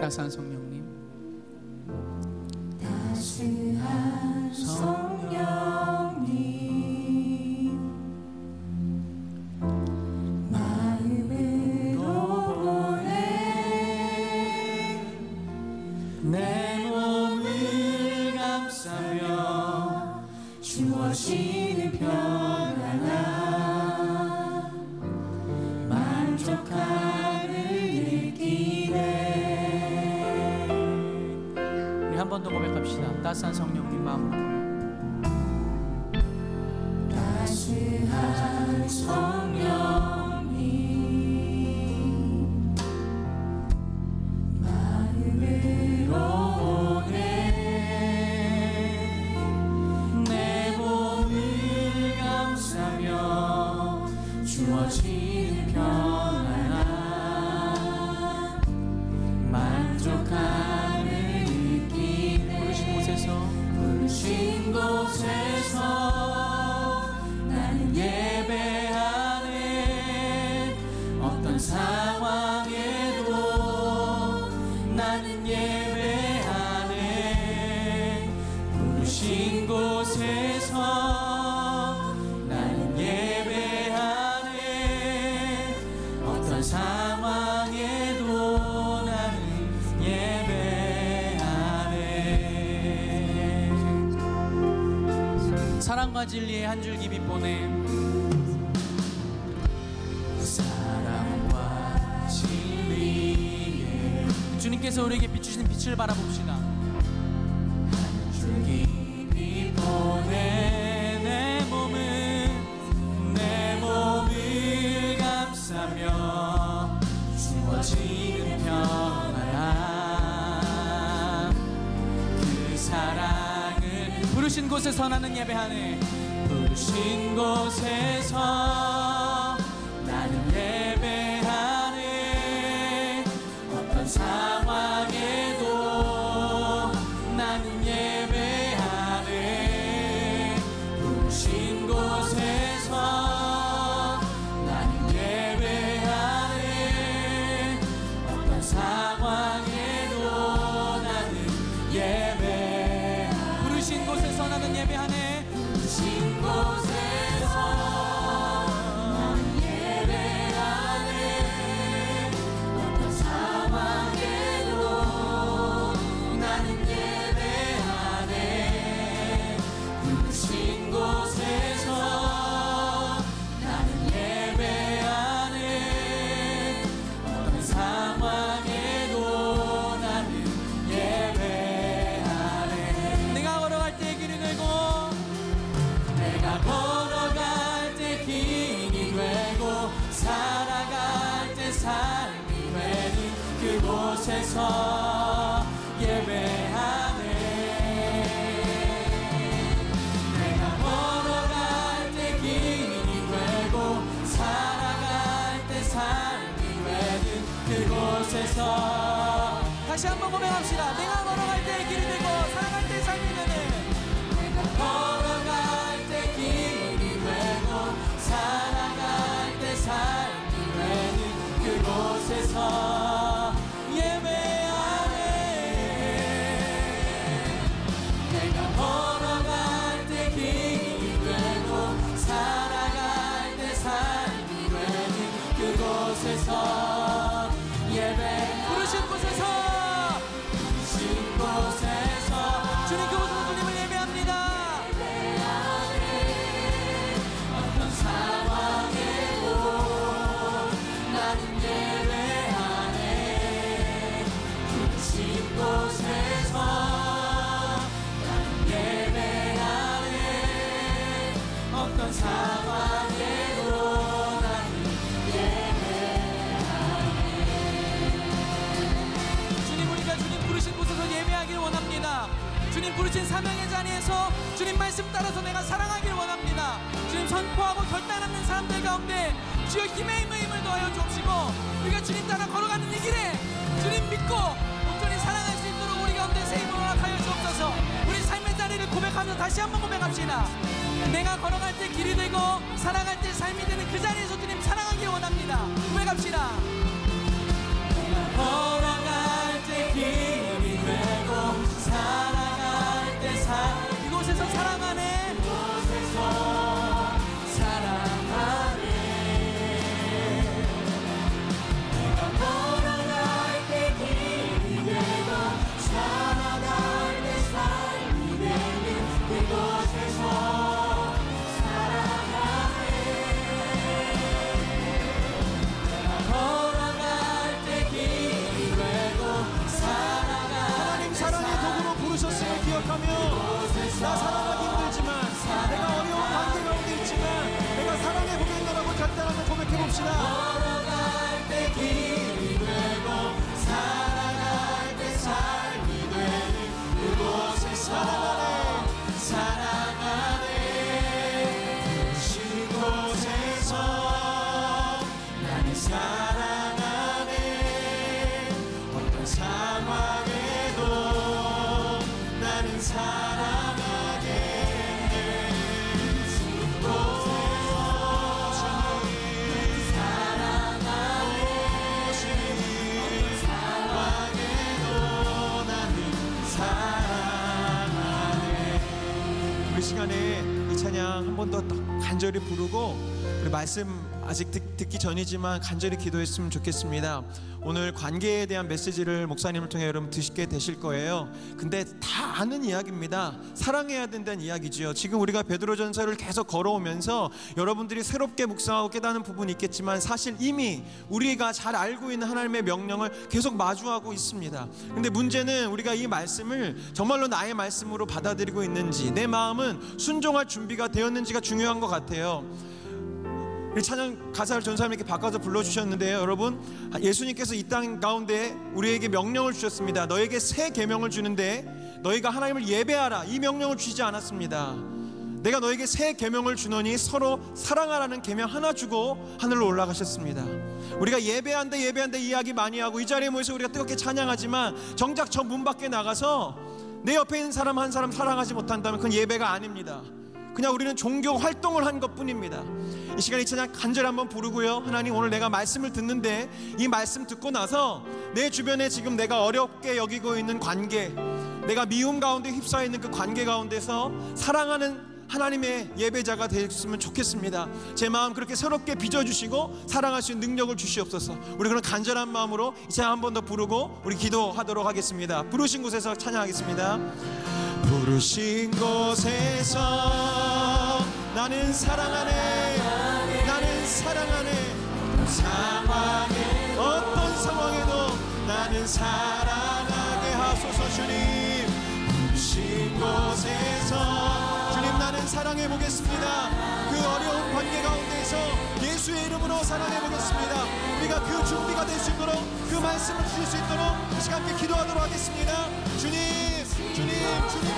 따스한 성령님, 따스한 성령님, 마음으로 보내 내 몸을 감싸며 주어지는 평안함 만족함을 느끼네. 우리 한 번 더 고백합시다. 따스한 성령님 마음으로. 따스한 성령님, 마음으로 오네 내 몸을 감싸며 주어지는 평안함 만족함을 느끼네. 부르신 곳에서 나는 예배하네. 어떤 상황에도 나는 예배하네. 부르신 곳에서 나는 예배하네. 어떤 상황에도 나는 예배하네. 사랑과 진리의 한 줄기 빛보내. 사랑과 진리에 주님께서 우리에게 비추시는 빛을 바라봅시다. 한 줄기 빛보내 내 몸을 감싸며 주어지는 평안함 그 사랑을 부르신 곳에서 나는 예배하네. 부르신 곳에서 나는 예배하네. 어떤 상황에도 나는 예배하네. 부르신 곳에서 나는 예배하네. 어떤 상황에도 나는 예배하네. 부르신 곳에서 나는 예배하네. 부르신 곳에서 나는 예배하네. 어떤 상황에도 나는 예배하네. 부르신 곳에서 나는 예배하네. 어떤 상황에도 나는 예배하네. 내가 걸어갈 때 길이 되고 내가 걸어갈 때 길이 되고 살아갈 때 삶이 되는 그곳에서 예배하네. 내가 걸어갈 때 길이 되고 살아갈 때 삶이 되는 그곳에서 다시 한번 고백합시다. 내가 걸어갈 때 길이 되고 살아갈 때 삶이 되는 걸어갈 때 길이 되고 살아갈 때 삶이 되는 그곳에서 예배하네. 내가 걸어갈 때 길이 되고 살아갈 때 삶이 되는 그곳에서 예배하네. 부르신 곳에서 부르신 곳에서 주님 그곳에서 주님을 예배합니다. 어떤 상황에도 나는 예배하네. 부르신 곳에서 나는 예배하네. 어떤 상황에도 나는 예배하네. 주님 우리가 주님 부르신 곳에서 예배하기를 원합니다. 주님 부르신 사명의 자리에서 주님 말씀 따라서 내가 사랑하기를 원합니다. 주님 선포하고 결단하는 사람들 가운데 주여 힘의 힘을 더하여 주옵시고 우리가 주님 따라 걸어가는 이 길에 주님 믿고 온전히 사랑할 수 있도록 우리 가운데 새 힘을 허락하여 주옵소서. 우리 삶의 자리를 고백하면서 다시 한번 고백합시다. 내가 걸어갈 때 길이 되고 살아갈 때 삶이 되는 그 자리에서 주님 사랑하기를 원합니다. 고백합시다. 걸어갈 때 길 우리 시간에 이 찬양 한 번 더 간절히 부르고 우리 말씀 아직 듣기 전이지만 간절히 기도했으면 좋겠습니다. 오늘 관계에 대한 메시지를 목사님을 통해 여러분 듣게 되실 거예요. 근데 다 아는 이야기입니다. 사랑해야 된다는 이야기지요. 지금 우리가 베드로전서를 계속 걸어오면서 여러분들이 새롭게 묵상하고 깨닫는 부분이 있겠지만 사실 이미 우리가 잘 알고 있는 하나님의 명령을 계속 마주하고 있습니다. 근데 문제는 우리가 이 말씀을 정말로 나의 말씀으로 받아들이고 있는지, 내 마음은 순종할 준비가 되었는지가 중요한 것 같아요. 우리 찬양 가사를 전사님께 바꿔서 불러주셨는데요, 여러분, 예수님께서 이 땅 가운데 우리에게 명령을 주셨습니다. 너에게 새 계명을 주는데 너희가 하나님을 예배하라, 이 명령을 주시지 않았습니다. 내가 너에게 새 계명을 주노니 서로 사랑하라는 계명 하나 주고 하늘로 올라가셨습니다. 우리가 예배한다 이야기 많이 하고 이 자리에 모여서 우리가 뜨겁게 찬양하지만 정작 저 문 밖에 나가서 내 옆에 있는 사람 한 사람 사랑하지 못한다면 그건 예배가 아닙니다. 그냥 우리는 종교 활동을 한 것뿐입니다. 이 시간에 이 찬양 간절히 한번 부르고요, 하나님, 오늘 내가 말씀을 듣는데 이 말씀 듣고 나서 내 주변에 지금 내가 어렵게 여기고 있는 관계, 내가 미움 가운데 휩싸여 있는 그 관계 가운데서 사랑하는 하나님의 예배자가 되었으면 좋겠습니다. 제 마음 그렇게 새롭게 빚어주시고 사랑할 수 있는 능력을 주시옵소서. 우리 그런 간절한 마음으로 이 찬양 한 번 더 부르고 우리 기도하도록 하겠습니다. 부르신 곳에서 찬양하겠습니다. 부르신 곳에서 나는 사랑하네, 나는 사랑하네. 어떤 상황에도 나는 사랑하게 하소서. 주님, 부르신 곳에서 주님, 나는 사랑해 보겠습니다. 그 어려운 관계 가운데서 예수의 이름으로 사랑해 보겠습니다. 우리가 그 준비가 될 수 있도록, 그 말씀을 주실 수 있도록 이 시간 함께 기도하도록 하겠습니다. 주님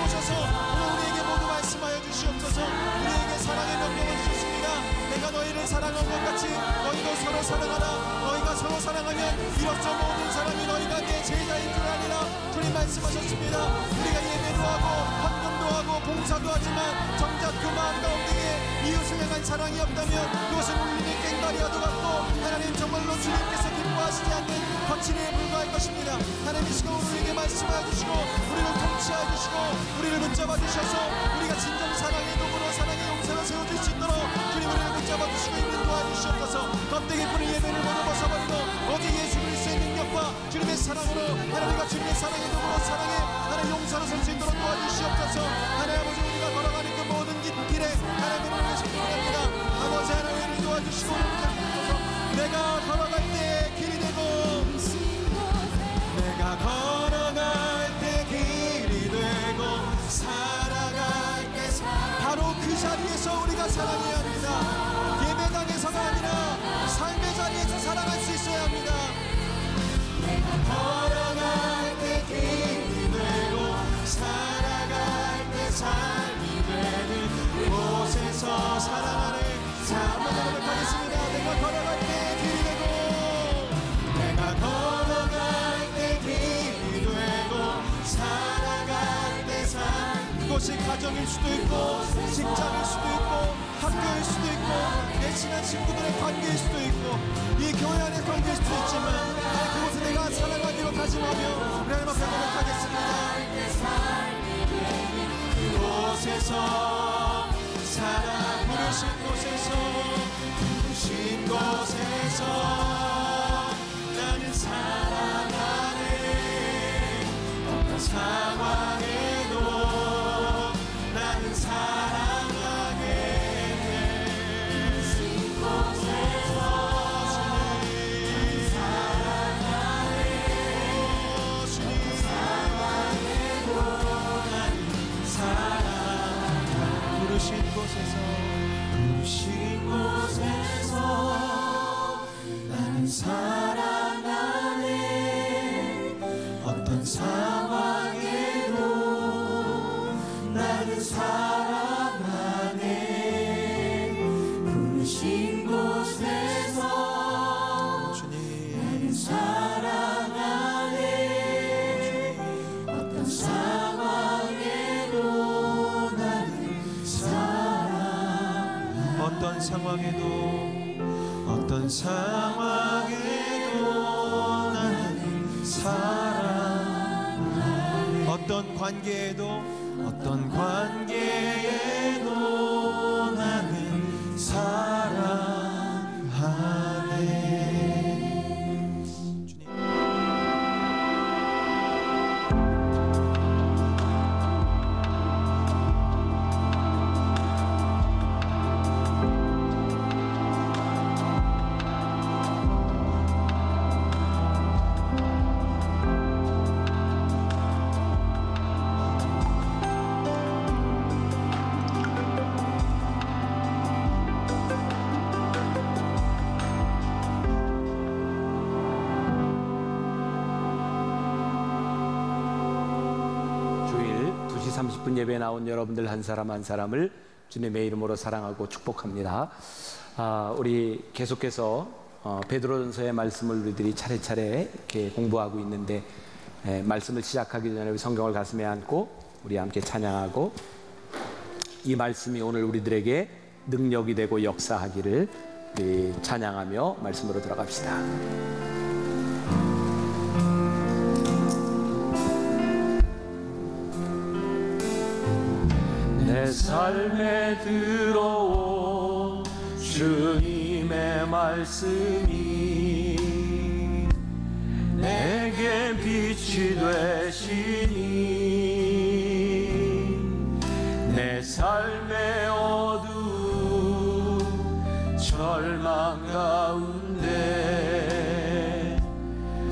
오셔서 오늘 우리에게 모두 말씀하여 주시옵소서. 우리에게 사랑의 명령을 주셨습니다. 내가 너희를 사랑한 것 같이 너희도 서로 사랑하라. 너희가 서로 사랑하면 이로써 모든 사람이 너희가 내 제자인 줄 아니라. 주님 말씀하셨습니다. 우리가 예배도 하고 헌금도 하고 봉사도 하지만 정작 그 마음 가운데에 이웃을 향한 사랑이 없다면 그것은 울리는 꽹과리와도 같고 하나님 정말로 주님께서 기뻐하시지 않는 거칠에 불과할 것입니다. 하나님 이 시간 우리에게 말씀하여 주시고 우리를 통치하여 주시고 우리를 붙잡아 주셔서 우리가 진정 사랑의 도구로 사랑의 용사로 세워줄 수 있도록 주님 우리를 붙잡아 주시고 있는 도와주시옵소서. 껍데기 뿌린 예배를 모두 벗어버리고 오직 예수 그리스도의 능력과 주님의 사랑으로 하나님과 주님의 사랑의 도구로 사랑의 하나님 용사로 설 수 있도록 도와주시옵소서. 하나님 아버지, 우리가 걸어가는 그 모든 길에 하나님을 위해서 기도합니다. 아버지 하나님 우리를 도와주시고 내가 걸어갈 때 길이 되고, 내가 걸어갈 때 길이 되고 살아갈 때 바로 그 자리에서 우리가 사랑해야 합니다. 예배당에서가 아니라 삶의 자리에서 사랑할 수 있어야 합니다. 내가 걸어갈 때 길이 되고 살아갈 때 삶이 되는 곳에서 사랑하네. 자, 한번 더 하겠습니다. 내가 걸어갈 때 길이 되고, 내가 걸어갈 때 길이 되고 살아갈 때 삶. 그것이 가정일 수도 있고 직장일 수도 있고 학교일 수도 있고 내 친한 친구들의 관계일 수도 있고 이 교회 안의 관계일 수도 있지만 그곳에 내가 사랑하기로 다짐하며 우리 하나님 앞에 고백하겠습니다. 그곳에서 사랑, 부르신 곳에서 나는 사랑하네. 어떤 상황에도 나는 사랑하게 해. 부르신 곳에서 주님 사랑하네. 주님 상황에도 나는 사랑하네. 부르신 곳에서 나는 사랑하네. 어떤 상황에도 나는 사랑하네. 부르신 곳에서 주님 나는 사랑하네. 어떤 상황에도 나는 사랑하네. 어떤 상황에도 나는 사랑하네. 어떤 관계에도 어떤 관계에도 나는 사랑하네. 주님. 주일 2시 30분 예배에 나온 여러분들 한 사람 한 사람을 주님의 이름으로 사랑하고 축복합니다. 우리 계속해서 베드로전서의 말씀을 우리들이 차례차례 이렇게 공부하고 있는데, 말씀을 시작하기 전에 우리 성경을 가슴에 안고 우리 함께 찬양하고, 이 말씀이 오늘 우리들에게 능력이 되고 역사하기를 우리 찬양하며 말씀으로 들어갑시다. 내 삶에 들어온 주님의 말씀이 내게 빛이 되시니, 내 삶의 어두운 절망 가운데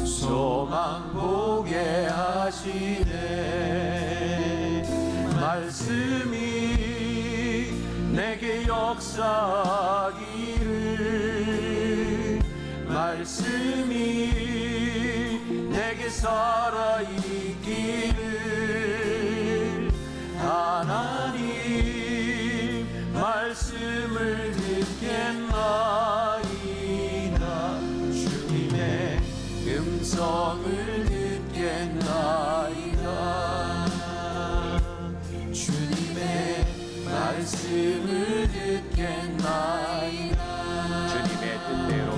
소망 보게 하시네. 말씀이 내게 역사하기를, 말씀이 내게 살아있기를, 하나님 말씀을 듣겠나이다. 주님의 음성을 듣겠나이다. 주님의 말씀을 듣겠나이다. 주님의 뜻대로,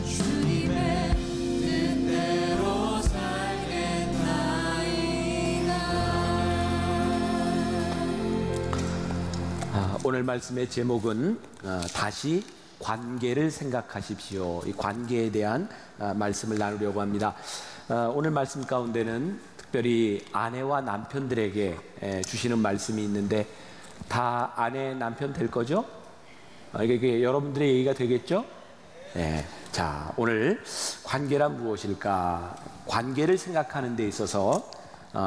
주님의 뜻대로 살겠나이다. 오늘 말씀의 제목은 다시 관계를 생각하십시오. 이 관계에 대한 말씀을 나누려고 합니다. 오늘 말씀 가운데는 특별히 아내와 남편들에게 주시는 말씀이 있는데, 다 아내 남편 될 거죠? 이게 여러분들의 얘기가 되겠죠? 네. 자, 오늘 관계란 무엇일까? 관계를 생각하는 데 있어서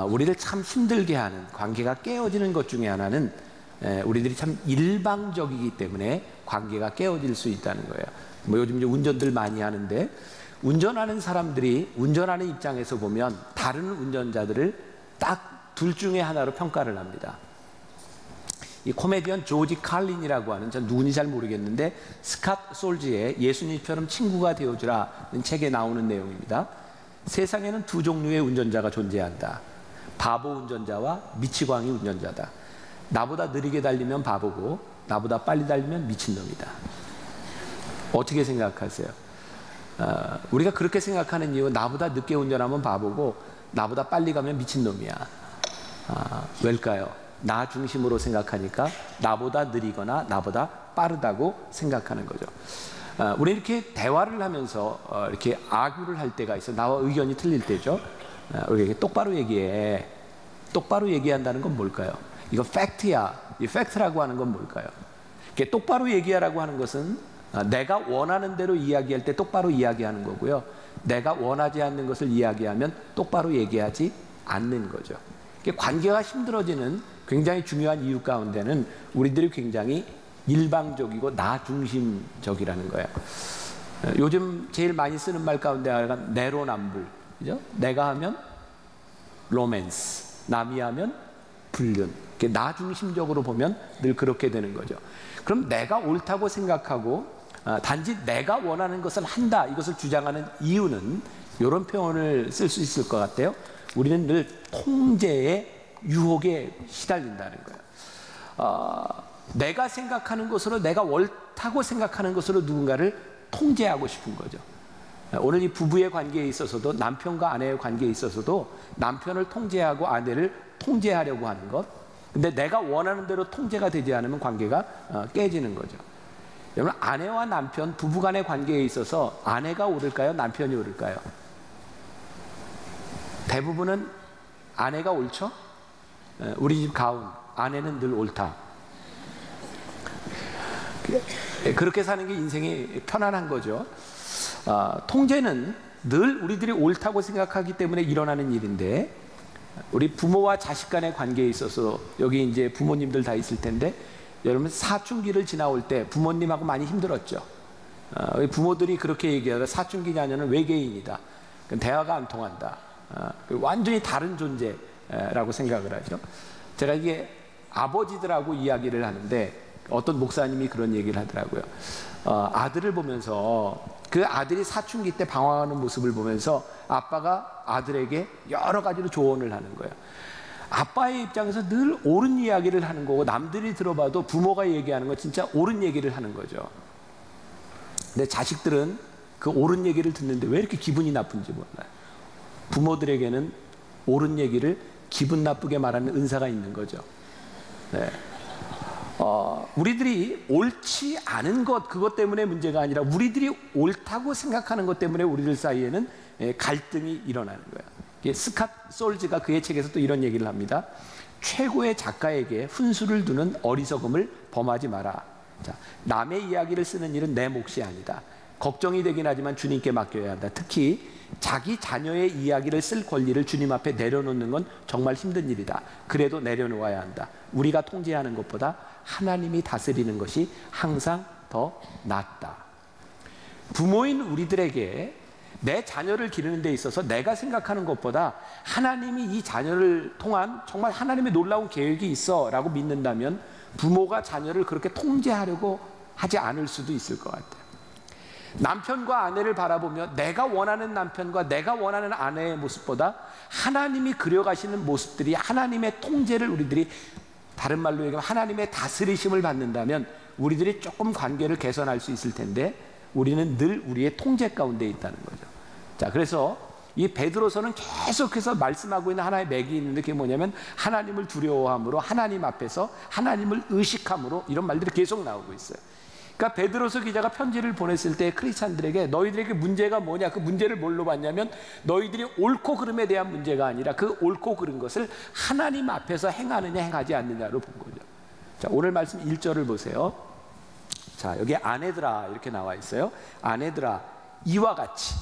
우리를 참 힘들게 하는, 관계가 깨어지는 것 중에 하나는 우리들이 참 일방적이기 때문에 관계가 깨어질 수 있다는 거예요. 요즘 이제 운전들 많이 하는데, 운전하는 사람들이 운전하는 입장에서 보면 다른 운전자들을 딱 둘 중에 하나로 평가를 합니다. 이 코미디언 조지 칼린이라고 하는, 전 누군지 잘 모르겠는데, 스캇 솔지의 예수님처럼 친구가 되어주라는 책에 나오는 내용입니다. 세상에는 두 종류의 운전자가 존재한다. 바보 운전자와 미치광이 운전자다. 나보다 느리게 달리면 바보고 나보다 빨리 달리면 미친놈이다. 어떻게 생각하세요? 우리가 그렇게 생각하는 이유, 나보다 늦게 운전하면 바보고 나보다 빨리 가면 미친놈이야. 왜일까요? 나 중심으로 생각하니까 나보다 느리거나 나보다 빠르다고 생각하는 거죠. 우리 이렇게 대화를 하면서 이렇게 아규를 할 때가 있어. 나와 의견이 틀릴 때죠. 우리 똑바로 얘기해. 똑바로 얘기한다는 건 뭘까요? 이거 팩트야. 이 팩트라고 하는 건 뭘까요? 이렇게 똑바로 얘기하라고 하는 것은 내가 원하는 대로 이야기할 때 똑바로 이야기하는 거고요. 내가 원하지 않는 것을 이야기하면 똑바로 얘기하지 않는 거죠. 관계가 힘들어지는 굉장히 중요한 이유 가운데는 우리들이 굉장히 일방적이고 나 중심적이라는 거예요. 요즘 제일 많이 쓰는 말 가운데 하나가 내로남불, 그죠? 내가 하면 로맨스, 남이 하면 불륜. 나 중심적으로 보면 늘 그렇게 되는 거죠. 그럼 내가 옳다고 생각하고 단지 내가 원하는 것을 한다, 이것을 주장하는 이유는 이런 표현을 쓸 수 있을 것 같아요. 우리는 늘 통제의 유혹에 시달린다는 거예요. 내가 생각하는 것으로, 내가 옳다고 생각하는 것으로 누군가를 통제하고 싶은 거죠. 오늘 이 부부의 관계에 있어서도, 남편과 아내의 관계에 있어서도 남편을 통제하고 아내를 통제하려고 하는 것, 근데 내가 원하는 대로 통제가 되지 않으면 관계가 깨지는 거죠. 여러분, 아내와 남편, 부부간의 관계에 있어서 아내가 옳을까요? 남편이 옳을까요? 대부분은 아내가 옳죠? 우리 집 가훈, 아내는 늘 옳다. 그렇게 사는 게 인생이 편안한 거죠. 통제는 늘 우리들이 옳다고 생각하기 때문에 일어나는 일인데, 우리 부모와 자식 간의 관계에 있어서 여기 이제 부모님들 다 있을 텐데, 여러분 사춘기를 지나올 때 부모님하고 많이 힘들었죠. 부모들이 그렇게 얘기하다 사춘기 자녀는 외계인이다. 대화가 안 통한다. 완전히 다른 존재라고 생각을 하죠. 제가 이게 아버지들하고 이야기를 하는데 어떤 목사님이 그런 얘기를 하더라고요. 아들을 보면서 그 아들이 사춘기 때 방황하는 모습을 보면서 아빠가 아들에게 여러 가지로 조언을 하는 거예요. 아빠의 입장에서 늘 옳은 이야기를 하는 거고, 남들이 들어봐도 부모가 얘기하는 건 진짜 옳은 얘기를 하는 거죠. 근데 자식들은 그 옳은 얘기를 듣는데 왜 이렇게 기분이 나쁜지 몰라요. 부모들에게는 옳은 얘기를 기분 나쁘게 말하는 은사가 있는 거죠. 네. 우리들이 옳지 않은 것, 그것 때문에 문제가 아니라 우리들이 옳다고 생각하는 것 때문에 우리들 사이에는 갈등이 일어나는 거예요. 스캇 솔즈가 그의 책에서 또 이런 얘기를 합니다. 최고의 작가에게 훈수를 두는 어리석음을 범하지 마라. 자, 남의 이야기를 쓰는 일은 내 몫이 아니다. 걱정이 되긴 하지만 주님께 맡겨야 한다. 특히 자기 자녀의 이야기를 쓸 권리를 주님 앞에 내려놓는 건 정말 힘든 일이다. 그래도 내려놓아야 한다. 우리가 통제하는 것보다 하나님이 다스리는 것이 항상 더 낫다. 부모인 우리들에게 내 자녀를 기르는 데 있어서 내가 생각하는 것보다 하나님이 이 자녀를 통한 정말 하나님의 놀라운 계획이 있어 라고 믿는다면 부모가 자녀를 그렇게 통제하려고 하지 않을 수도 있을 것 같아요. 남편과 아내를 바라보며 내가 원하는 남편과 내가 원하는 아내의 모습보다 하나님이 그려가시는 모습들이, 하나님의 통제를 우리들이, 다른 말로 얘기하면 하나님의 다스리심을 받는다면 우리들이 조금 관계를 개선할 수 있을 텐데, 우리는 늘 우리의 통제 가운데 있다는 거죠. 자, 그래서 이 베드로서는 계속해서 말씀하고 있는 하나의 맥이 있는데, 그게 뭐냐면 하나님을 두려워함으로, 하나님 앞에서 하나님을 의식함으로, 이런 말들이 계속 나오고 있어요. 그러니까 베드로서 기자가 편지를 보냈을 때 크리스찬들에게 너희들에게 문제가 뭐냐, 그 문제를 뭘로 봤냐면 너희들이 옳고 그름에 대한 문제가 아니라 그 옳고 그른 것을 하나님 앞에서 행하느냐 행하지 않느냐로 본 거죠. 자, 오늘 말씀 1절을 보세요. 자, 여기 아내들아 이렇게 나와 있어요. 아내들아 이와 같이,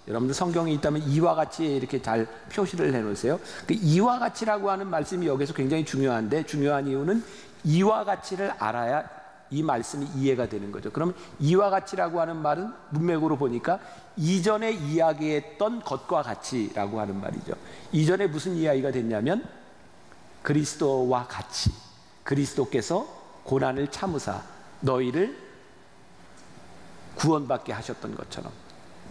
여러분들 성경이 있다면 이와 같이 이렇게 잘 표시를 해놓으세요. 그 이와 같이라고 하는 말씀이 여기서 굉장히 중요한데, 중요한 이유는 이와 같이를 알아야 이 말씀이 이해가 되는 거죠. 그럼 이와 같이라고 하는 말은 문맥으로 보니까 이전에 이야기했던 것과 같이라고 하는 말이죠. 이전에 무슨 이야기가 됐냐면 그리스도와 같이, 그리스도께서 고난을 참으사 너희를 구원받게 하셨던 것처럼,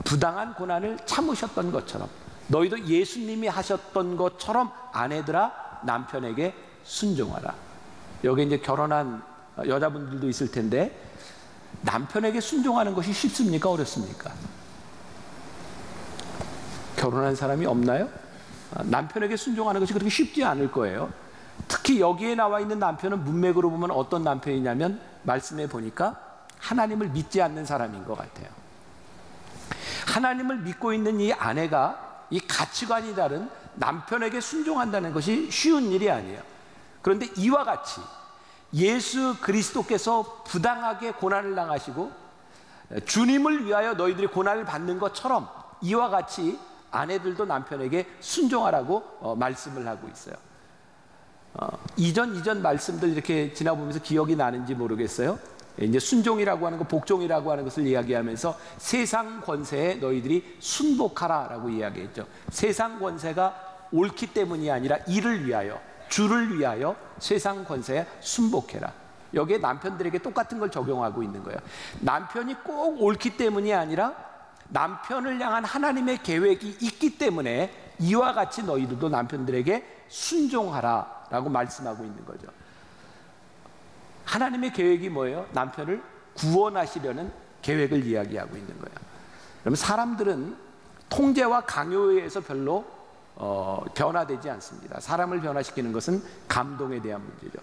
부당한 고난을 참으셨던 것처럼, 너희도 예수님이 하셨던 것처럼 아내들아 남편에게 순종하라. 여기 이제 결혼한 여자분들도 있을 텐데, 남편에게 순종하는 것이 쉽습니까? 어렵습니까? 결혼한 사람이 없나요? 남편에게 순종하는 것이 그렇게 쉽지 않을 거예요. 특히 여기에 나와 있는 남편은 문맥으로 보면 어떤 남편이냐면, 말씀에 보니까 하나님을 믿지 않는 사람인 것 같아요. 하나님을 믿고 있는 이 아내가 이 가치관이 다른 남편에게 순종한다는 것이 쉬운 일이 아니에요. 그런데 이와 같이 예수 그리스도께서 부당하게 고난을 당하시고 주님을 위하여 너희들이 고난을 받는 것처럼 이와 같이 아내들도 남편에게 순종하라고 말씀을 하고 있어요. 이전 말씀들 이렇게 지나보면서 기억이 나는지 모르겠어요. 이제 순종이라고 하는 것, 복종이라고 하는 것을 이야기하면서 세상 권세에 너희들이 순복하라라고 이야기했죠. 세상 권세가 옳기 때문이 아니라 이를 위하여, 주를 위하여 세상 권세에 순복해라. 여기에 남편들에게 똑같은 걸 적용하고 있는 거예요. 남편이 꼭 옳기 때문이 아니라 남편을 향한 하나님의 계획이 있기 때문에 이와 같이 너희들도 남편들에게 순종하라 라고 말씀하고 있는 거죠. 하나님의 계획이 뭐예요? 남편을 구원하시려는 계획을 이야기하고 있는 거예요. 그러면 사람들은 통제와 강요에 의해서 별로 변화되지 않습니다. 사람을 변화시키는 것은 감동에 대한 문제죠.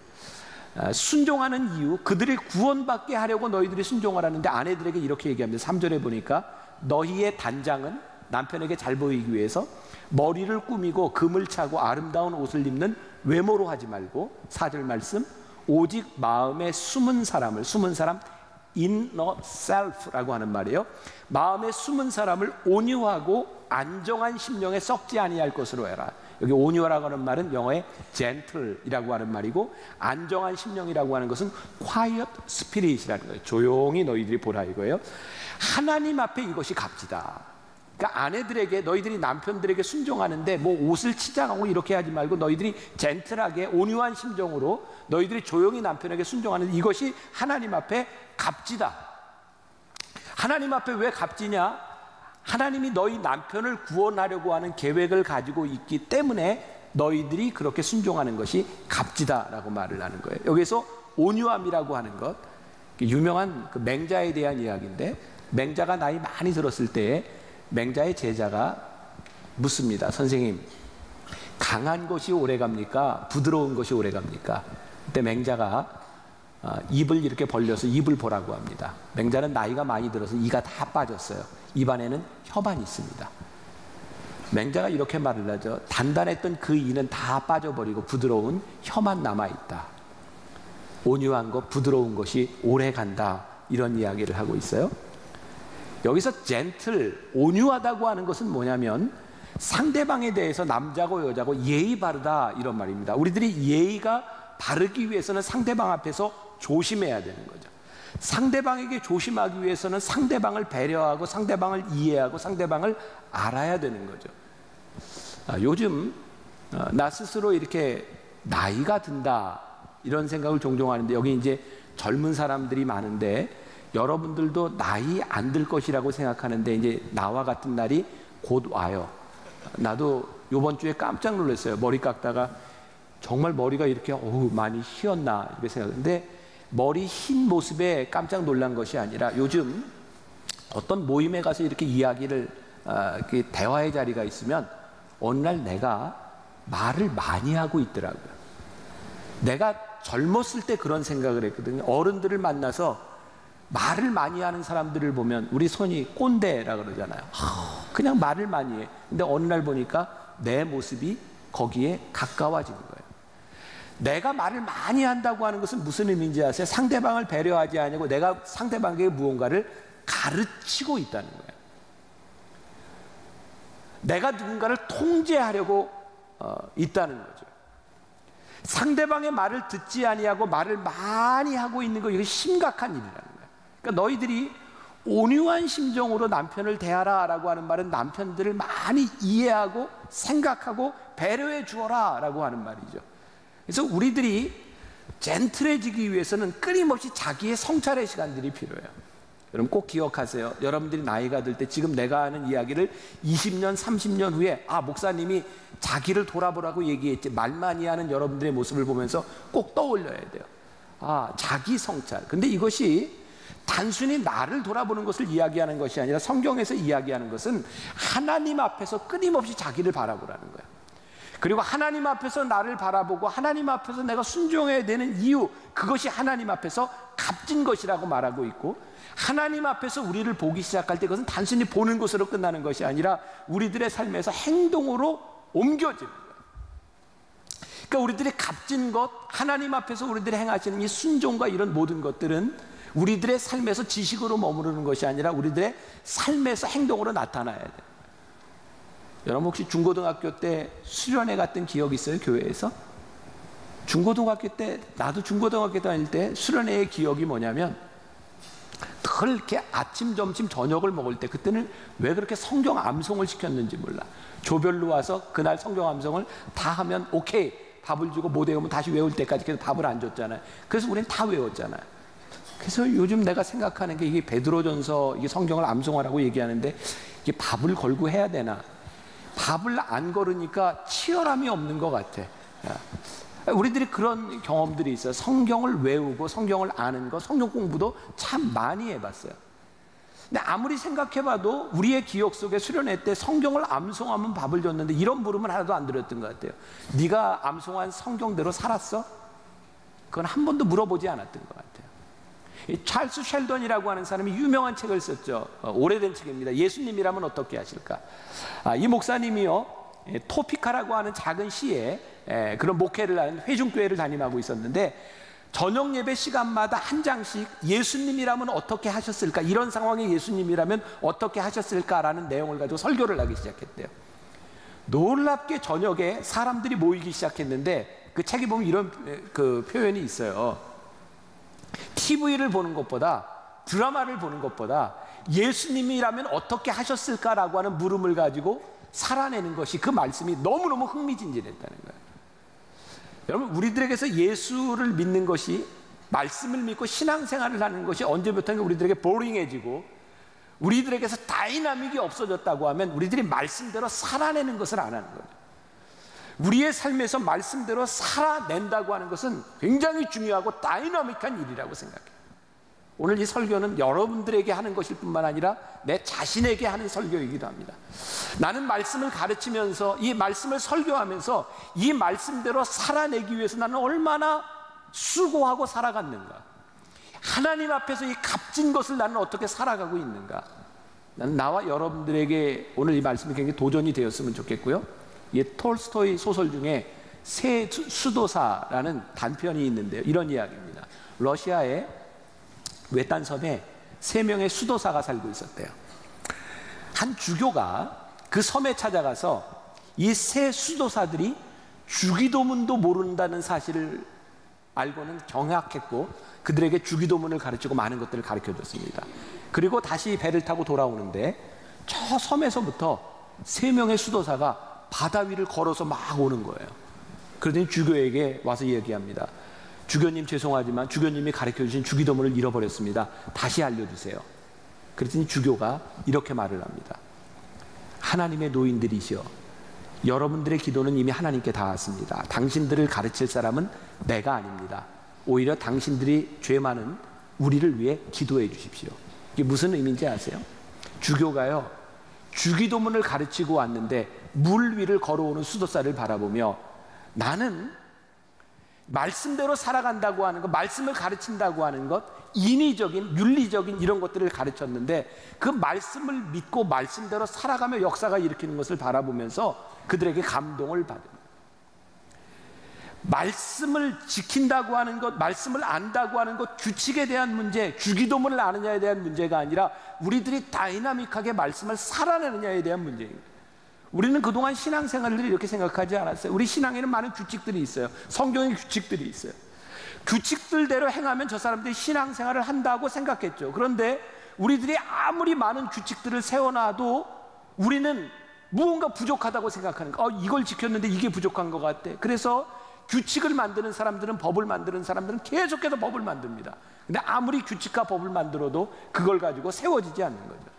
순종하는 이유, 그들을 구원받게 하려고 너희들이 순종하라는데 아내들에게 이렇게 얘기합니다. 3절에 보니까 너희의 단장은 남편에게 잘 보이기 위해서 머리를 꾸미고 금을 차고 아름다운 옷을 입는 외모로 하지 말고 4절 말씀 오직 마음에 숨은 사람을, 숨은 사람 inner self라고 하는 말이에요. 마음에 숨은 사람을 온유하고 안정한 심령에 썩지 아니할 것으로 해라. 여기 온유하라고 하는 말은 영어의 gentle이라고 하는 말이고 안정한 심령이라고 하는 것은 quiet spirit이라는 거예요. 조용히 너희들이 보라 이거예요. 하나님 앞에 이것이 값지다. 그러니까 아내들에게 너희들이 남편들에게 순종하는데 뭐 옷을 치장하고 이렇게 하지 말고 너희들이 젠틀하게 온유한 심정으로 너희들이 조용히 남편에게 순종하는데 이것이 하나님 앞에 값지다. 하나님 앞에 왜 값지냐? 하나님이 너희 남편을 구원하려고 하는 계획을 가지고 있기 때문에 너희들이 그렇게 순종하는 것이 값지다라고 말을 하는 거예요. 여기서 온유함이라고 하는 것, 유명한 그 맹자에 대한 이야기인데 맹자가 나이 많이 들었을 때에 맹자의 제자가 묻습니다. 선생님, 강한 것이 오래갑니까? 부드러운 것이 오래갑니까? 그때 맹자가 입을 이렇게 벌려서 입을 보라고 합니다. 맹자는 나이가 많이 들어서 이가 다 빠졌어요. 입안에는 혀만 있습니다. 맹자가 이렇게 말을 하죠. 단단했던 그 이는 다 빠져버리고 부드러운 혀만 남아있다. 온유한 것, 부드러운 것이 오래간다. 이런 이야기를 하고 있어요. 여기서 젠틀, 온유하다고 하는 것은 뭐냐면 상대방에 대해서 남자고 여자고 예의 바르다 이런 말입니다. 우리들이 예의가 바르기 위해서는 상대방 앞에서 조심해야 되는 거죠. 상대방에게 조심하기 위해서는 상대방을 배려하고 상대방을 이해하고 상대방을 알아야 되는 거죠. 요즘 나 스스로 이렇게 나이가 든다 이런 생각을 종종 하는데 여기 이제 젊은 사람들이 많은데 여러분들도 나이 안 들 것이라고 생각하는데 이제 나와 같은 날이 곧 와요. 나도 이번 주에 깜짝 놀랐어요. 머리 깎다가 정말 머리가 이렇게 많이 휘었나 이렇게 생각했는데 머리 흰 모습에 깜짝 놀란 것이 아니라 요즘 어떤 모임에 가서 이렇게 이야기를 대화의 자리가 있으면 어느 날 내가 말을 많이 하고 있더라고요. 내가 젊었을 때 그런 생각을 했거든요. 어른들을 만나서 말을 많이 하는 사람들을 보면 우리 손이 꼰대라 그러잖아요. 그냥 말을 많이 해. 근데 어느 날 보니까 내 모습이 거기에 가까워진 거예요. 내가 말을 많이 한다고 하는 것은 무슨 의미인지 아세요? 상대방을 배려하지 않고 내가 상대방에게 무언가를 가르치고 있다는 거예요. 내가 누군가를 통제하려고 있다는 거죠. 상대방의 말을 듣지 아니하고 말을 많이 하고 있는 거, 이거 심각한 일이라는 거예요. 그러니까 너희들이 온유한 심정으로 남편을 대하라라고 하는 말은 남편들을 많이 이해하고 생각하고 배려해 주어라 라고 하는 말이죠. 그래서 우리들이 젠틀해지기 위해서는 끊임없이 자기의 성찰의 시간들이 필요해요. 여러분 꼭 기억하세요. 여러분들이 나이가 들 때 지금 내가 하는 이야기를 20년, 30년 후에 목사님이 자기를 돌아보라고 얘기했지 말 많이 하는 여러분들의 모습을 보면서 꼭 떠올려야 돼요. 자기 성찰. 근데 이것이 단순히 나를 돌아보는 것을 이야기하는 것이 아니라 성경에서 이야기하는 것은 하나님 앞에서 끊임없이 자기를 바라보라는 거예요. 그리고 하나님 앞에서 나를 바라보고 하나님 앞에서 내가 순종해야 되는 이유, 그것이 하나님 앞에서 값진 것이라고 말하고 있고, 하나님 앞에서 우리를 보기 시작할 때 그것은 단순히 보는 것으로 끝나는 것이 아니라 우리들의 삶에서 행동으로 옮겨지는 거예요. 그러니까 우리들의 값진 것, 하나님 앞에서 우리들이 행하시는 이 순종과 이런 모든 것들은 우리들의 삶에서 지식으로 머무르는 것이 아니라 우리들의 삶에서 행동으로 나타나야 돼요. 여러분 혹시 중고등학교 때 수련회 갔던 기억 있어요? 교회에서? 중고등학교 때, 나도 중고등학교 다닐 때 수련회의 기억이 뭐냐면 늘 이렇게 아침, 점심, 저녁을 먹을 때 그때는 왜 그렇게 성경 암송을 시켰는지 몰라. 조별로 와서 그날 성경 암송을 다 하면 오케이, 밥을 주고 못 외우면 다시 외울 때까지 계속 밥을 안 줬잖아요. 그래서 우리는 다 외웠잖아요. 그래서 요즘 내가 생각하는 게 이게 베드로전서, 이게 성경을 암송하라고 얘기하는데 이게 밥을 걸고 해야 되나? 밥을 안 걸으니까 치열함이 없는 것 같아. 우리들이 그런 경험들이 있어요. 성경을 외우고 성경을 아는 거, 성경 공부도 참 많이 해봤어요. 근데 아무리 생각해봐도 우리의 기억 속에 수련회 때 성경을 암송하면 밥을 줬는데 이런 물음은 하나도 안 들었던 것 같아요. 네가 암송한 성경대로 살았어? 그건 한 번도 물어보지 않았던 것 같아요. 이 찰스 셸던이라고 하는 사람이 유명한 책을 썼죠. 오래된 책입니다. 예수님이라면 어떻게 하실까? 이 목사님이요, 토피카라고 하는 작은 시에 그런 목회를 하는 회중교회를 담임하고 있었는데, 저녁 예배 시간마다 한 장씩 예수님이라면 어떻게 하셨을까, 이런 상황에 예수님이라면 어떻게 하셨을까라는 내용을 가지고 설교를 하기 시작했대요. 놀랍게 저녁에 사람들이 모이기 시작했는데, 그 책에 보면 이런 그 표현이 있어요. TV를 보는 것보다, 드라마를 보는 것보다 예수님이라면 어떻게 하셨을까라고 하는 물음을 가지고 살아내는 것이, 그 말씀이 너무너무 흥미진진했다는 거예요. 여러분, 우리들에게서 예수를 믿는 것이, 말씀을 믿고 신앙생활을 하는 것이 언제부턴가 우리들에게 보링해지고 우리들에게서 다이나믹이 없어졌다고 하면 우리들이 말씀대로 살아내는 것을 안 하는 거예요. 우리의 삶에서 말씀대로 살아낸다고 하는 것은 굉장히 중요하고 다이나믹한 일이라고 생각해요. 오늘 이 설교는 여러분들에게 하는 것일 뿐만 아니라 내 자신에게 하는 설교이기도 합니다. 나는 말씀을 가르치면서, 이 말씀을 설교하면서 이 말씀대로 살아내기 위해서 나는 얼마나 수고하고 살아갔는가, 하나님 앞에서 이 값진 것을 나는 어떻게 살아가고 있는가, 나는 나와 여러분들에게 오늘 이 말씀이 굉장히 도전이 되었으면 좋겠고요. 이 톨스토이 소설 중에 새 수도사라는 단편이 있는데요, 이런 이야기입니다. 러시아의 외딴 섬에 3명의 수도사가 살고 있었대요. 한 주교가 그 섬에 찾아가서 이 세 수도사들이 주기도문도 모른다는 사실을 알고는 경악했고, 그들에게 주기도문을 가르치고 많은 것들을 가르쳐줬습니다. 그리고 다시 배를 타고 돌아오는데 저 섬에서부터 3명의 수도사가 바다 위를 걸어서 막 오는 거예요. 그러더니 주교에게 와서 얘기합니다. 주교님, 죄송하지만 주교님이 가르쳐주신 주기도문을 잃어버렸습니다. 다시 알려주세요. 그랬더니 주교가 이렇게 말을 합니다. 하나님의 노인들이시여, 여러분들의 기도는 이미 하나님께 닿았습니다. 당신들을 가르칠 사람은 내가 아닙니다. 오히려 당신들이 죄 많은 우리를 위해 기도해 주십시오. 이게 무슨 의미인지 아세요? 주교가요, 주기도문을 가르치고 왔는데 물 위를 걸어오는 수도사를 바라보며, 나는 말씀대로 살아간다고 하는 것, 말씀을 가르친다고 하는 것, 인위적인, 윤리적인 이런 것들을 가르쳤는데 그 말씀을 믿고 말씀대로 살아가며 역사가 일으키는 것을 바라보면서 그들에게 감동을 받습니다. 말씀을 지킨다고 하는 것, 말씀을 안다고 하는 것, 규칙에 대한 문제, 주기도문을 아느냐에 대한 문제가 아니라 우리들이 다이나믹하게 말씀을 살아내느냐에 대한 문제입니다. 우리는 그동안 신앙생활을 이렇게 생각하지 않았어요. 우리 신앙에는 많은 규칙들이 있어요. 성경의 규칙들이 있어요. 규칙들대로 행하면 저 사람들이 신앙생활을 한다고 생각했죠. 그런데 우리들이 아무리 많은 규칙들을 세워놔도 우리는 무언가 부족하다고 생각하는 거예요. 이걸 지켰는데 이게 부족한 것 같아. 그래서 규칙을 만드는 사람들은, 법을 만드는 사람들은 계속해서 법을 만듭니다. 근데 아무리 규칙과 법을 만들어도 그걸 가지고 세워지지 않는 거죠.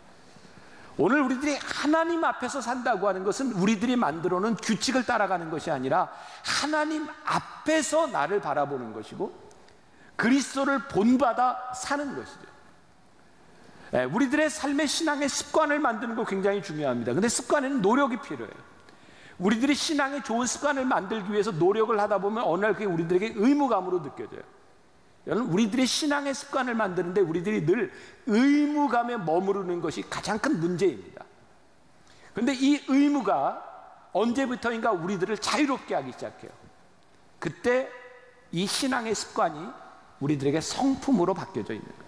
오늘 우리들이 하나님 앞에서 산다고 하는 것은 우리들이 만들어 놓은 규칙을 따라가는 것이 아니라 하나님 앞에서 나를 바라보는 것이고 그리스도를 본받아 사는 것이죠. 우리들의 삶의 신앙의 습관을 만드는 거 굉장히 중요합니다. 근데 습관에는 노력이 필요해요. 우리들이 신앙의 좋은 습관을 만들기 위해서 노력을 하다 보면 어느 날 그게 우리들에게 의무감으로 느껴져요. 여러분, 우리들이 신앙의 습관을 만드는데 우리들이 늘 의무감에 머무르는 것이 가장 큰 문제입니다. 그런데 이 의무가 언제부터인가 우리들을 자유롭게 하기 시작해요. 그때 이 신앙의 습관이 우리들에게 성품으로 바뀌어져 있는 거예요.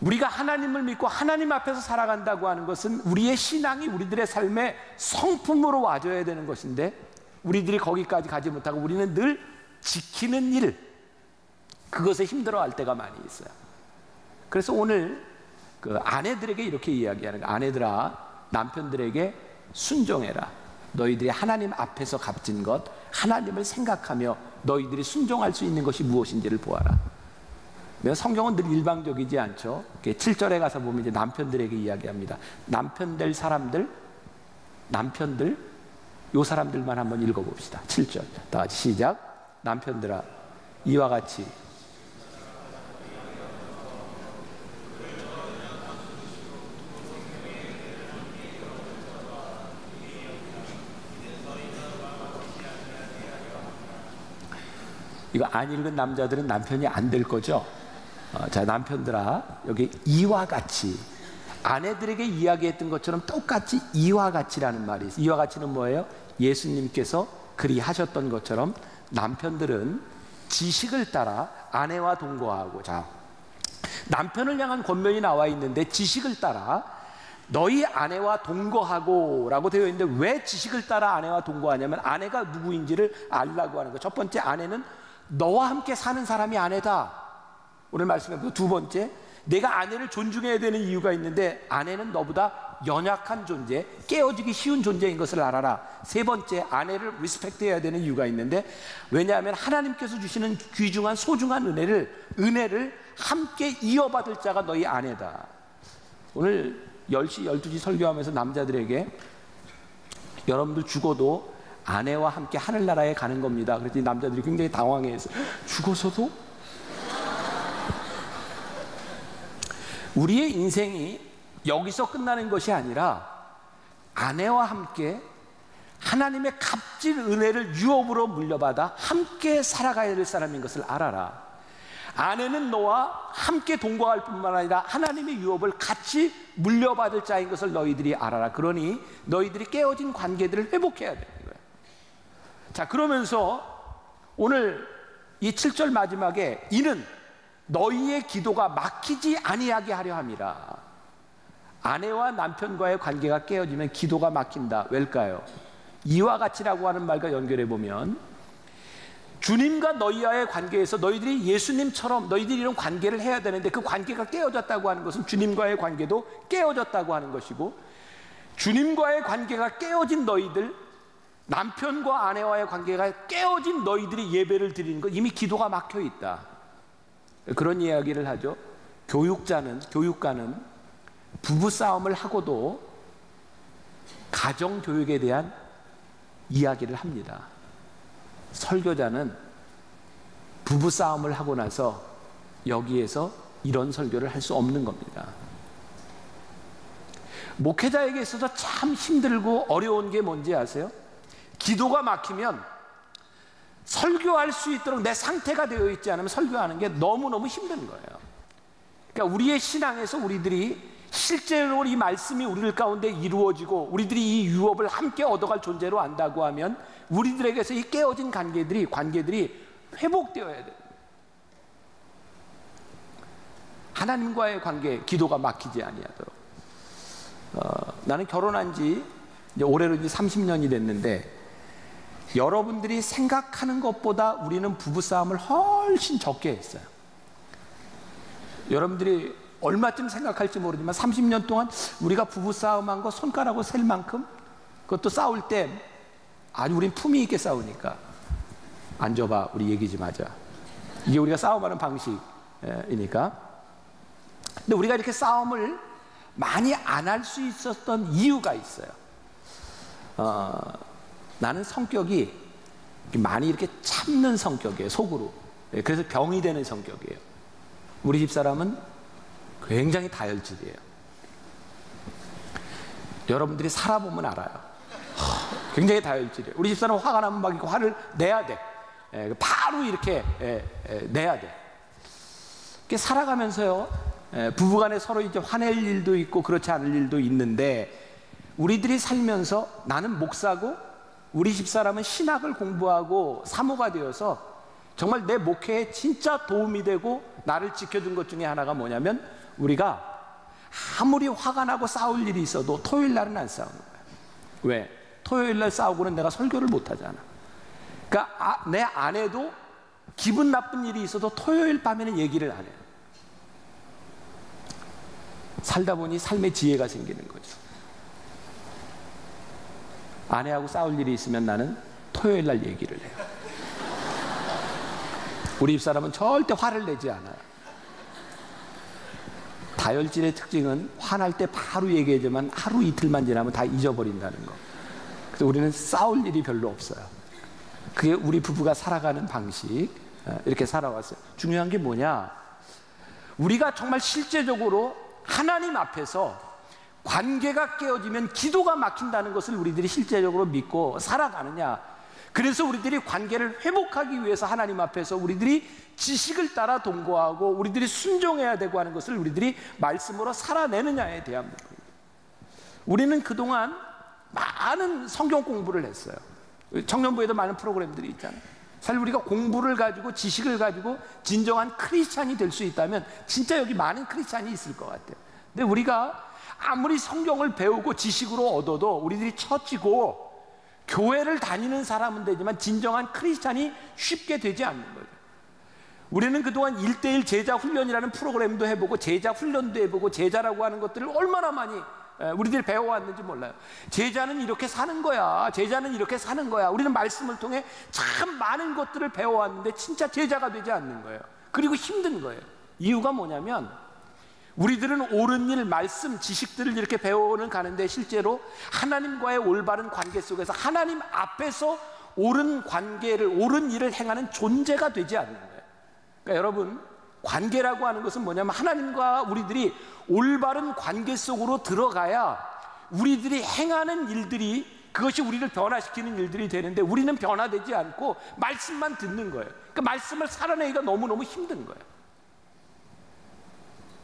우리가 하나님을 믿고 하나님 앞에서 살아간다고 하는 것은 우리의 신앙이 우리들의 삶의 성품으로 와줘야 되는 것인데 우리들이 거기까지 가지 못하고 우리는 늘 지키는 일, 그것에 힘들어할 때가 많이 있어요. 그래서 오늘 그 아내들에게 이렇게 이야기하는 거예요. 아내들아, 남편들에게 순종해라. 너희들이 하나님 앞에서 값진 것, 하나님을 생각하며 너희들이 순종할 수 있는 것이 무엇인지를 보아라. 성경은 늘 일방적이지 않죠. 7절에 가서 보면 이제 남편들에게 이야기합니다. 남편 될 사람들, 남편들, 요 사람들만 한번 읽어봅시다. 7절 다 같이 시작. 남편들아, 이와 같이 이거 안 읽은 남자들은 남편이 안 될 거죠. 자, 남편들아, 여기 이와 같이, 아내들에게 이야기했던 것처럼 똑같이 이와 같이라는 말이 있어요. 이와 같이는 뭐예요? 예수님께서 그리 하셨던 것처럼 남편들은 지식을 따라 아내와 동거하고, 자, 남편을 향한 권면이 나와 있는데 지식을 따라 너희 아내와 동거하고 라고 되어 있는데, 왜 지식을 따라 아내와 동거하냐면 아내가 누구인지를 알라고 하는 거예요. 첫 번째, 아내는 너와 함께 사는 사람이 아내다. 오늘 말씀해 보고, 두 번째, 내가 아내를 존중해야 되는 이유가 있는데 아내는 너보다 연약한 존재, 깨어지기 쉬운 존재인 것을 알아라. 세 번째, 아내를 리스펙트해야 되는 이유가 있는데, 왜냐하면 하나님께서 주시는 귀중한 소중한 은혜를 함께 이어받을 자가 너희 아내다. 오늘 10시, 12시 설교하면서 남자들에게 여러분들 죽어도 아내와 함께 하늘나라에 가는 겁니다. 그랬더니 남자들이 굉장히 당황해서, 죽어서도? 우리의 인생이 여기서 끝나는 것이 아니라 아내와 함께 하나님의 값진 은혜를 유업으로 물려받아 함께 살아가야 될 사람인 것을 알아라. 아내는 너와 함께 동거할 뿐만 아니라 하나님의 유업을 같이 물려받을 자인 것을 너희들이 알아라. 그러니 너희들이 깨어진 관계들을 회복해야 되는 거예요. 자, 그러면서 오늘 이 7절 마지막에 이는 너희의 기도가 막히지 아니하게 하려 함이라. 아내와 남편과의 관계가 깨어지면 기도가 막힌다. 왜일까요? 이와 같이라고 하는 말과 연결해 보면, 주님과 너희와의 관계에서 너희들이 예수님처럼 너희들이 이런 관계를 해야 되는데 그 관계가 깨어졌다고 하는 것은 주님과의 관계도 깨어졌다고 하는 것이고, 주님과의 관계가 깨어진 너희들, 남편과 아내와의 관계가 깨어진 너희들이 예배를 드리는 것, 이미 기도가 막혀 있다. 그런 이야기를 하죠. 교육가는 부부싸움을 하고도 가정교육에 대한 이야기를 합니다. 설교자는 부부싸움을 하고 나서 여기에서 이런 설교를 할 수 없는 겁니다. 목회자에게 있어서 참 힘들고 어려운 게 뭔지 아세요? 기도가 막히면 설교할 수 있도록 내 상태가 되어 있지 않으면 설교하는 게 너무너무 힘든 거예요. 그러니까 우리의 신앙에서 우리들이 실제로 이 말씀이 우리들 가운데 이루어지고 우리들이 이 유업을 함께 얻어갈 존재로 안다고 하면 우리들에게서 이 깨어진 관계들이 회복되어야 돼요. 하나님과의 관계, 기도가 막히지 아니하도록. 나는 결혼한 지 이제 올해로 이제 30년이 됐는데, 여러분들이 생각하는 것보다 우리는 부부싸움을 훨씬 적게 했어요. 여러분들이 얼마쯤 생각할지 모르지만 30년 동안 우리가 부부싸움한 거 손가락으로 셀 만큼, 그것도 싸울 때 아주 우린 품위 있게 싸우니까. 앉아봐, 우리 얘기 좀 하자. 이게 우리가 싸움하는 방식이니까. 근데 우리가 이렇게 싸움을 많이 안 할 수 있었던 이유가 있어요. 나는 성격이 많이 이렇게 참는 성격이에요, 속으로. 그래서 병이 되는 성격이에요. 우리 집사람은 굉장히 다혈질이에요. 여러분들이 살아보면 알아요. 굉장히 다혈질이에요. 우리 집사람은 화가 나면 막 이렇게 화를 내야 돼. 바로 이렇게 내야 돼. 이렇게 살아가면서요, 부부간에 서로 이제 화낼 일도 있고 그렇지 않을 일도 있는데, 우리들이 살면서 나는 목사고 우리 집사람은 신학을 공부하고 사모가 되어서 정말 내 목회에 진짜 도움이 되고 나를 지켜준 것 중에 하나가 뭐냐면, 우리가 아무리 화가 나고 싸울 일이 있어도 토요일 날은 안 싸우는 거야. 왜? 토요일 날 싸우고는 내가 설교를 못 하잖아. 그러니까 내 아내도 기분 나쁜 일이 있어도 토요일 밤에는 얘기를 안 해요. 살다 보니 삶의 지혜가 생기는 거죠. 아내하고 싸울 일이 있으면 나는 토요일 날 얘기를 해요. 우리 집사람은 절대 화를 내지 않아요. 다혈질의 특징은 화날 때 바로 얘기하지만 하루 이틀만 지나면 다 잊어버린다는 거. 그래서 우리는 싸울 일이 별로 없어요. 그게 우리 부부가 살아가는 방식. 이렇게 살아왔어요. 중요한 게 뭐냐? 우리가 정말 실제적으로 하나님 앞에서 관계가 깨어지면 기도가 막힌다는 것을 우리들이 실제적으로 믿고 살아가느냐? 그래서 우리들이 관계를 회복하기 위해서 하나님 앞에서 우리들이 지식을 따라 동거하고 우리들이 순종해야 되고 하는 것을 우리들이 말씀으로 살아내느냐에 대한 부분입니다. 우리는 그동안 많은 성경 공부를 했어요. 청년부에도 많은 프로그램들이 있잖아요. 사실 우리가 공부를 가지고 지식을 가지고 진정한 크리스찬이 될 수 있다면 진짜 여기 많은 크리스찬이 있을 것 같아요. 근데 우리가 아무리 성경을 배우고 지식으로 얻어도 우리들이 처지고 교회를 다니는 사람은 되지만 진정한 크리스찬이 쉽게 되지 않는 거죠. 우리는 그동안 1:1 제자 훈련이라는 프로그램도 해보고 제자 훈련도 해보고 제자라고 하는 것들을 얼마나 많이 우리들이 배워왔는지 몰라요. 제자는 이렇게 사는 거야. 제자는 이렇게 사는 거야. 우리는 말씀을 통해 참 많은 것들을 배워왔는데 진짜 제자가 되지 않는 거예요. 그리고 힘든 거예요. 이유가 뭐냐면 우리들은 옳은 일, 말씀, 지식들을 이렇게 배워오는 가는데 실제로 하나님과의 올바른 관계 속에서 하나님 앞에서 옳은 관계를, 옳은 일을 행하는 존재가 되지 않는 거예요. 그러니까 여러분, 관계라고 하는 것은 뭐냐면 하나님과 우리들이 올바른 관계 속으로 들어가야 우리들이 행하는 일들이 그것이 우리를 변화시키는 일들이 되는데 우리는 변화되지 않고 말씀만 듣는 거예요. 그러니까 말씀을 살아내기가 너무너무 힘든 거예요.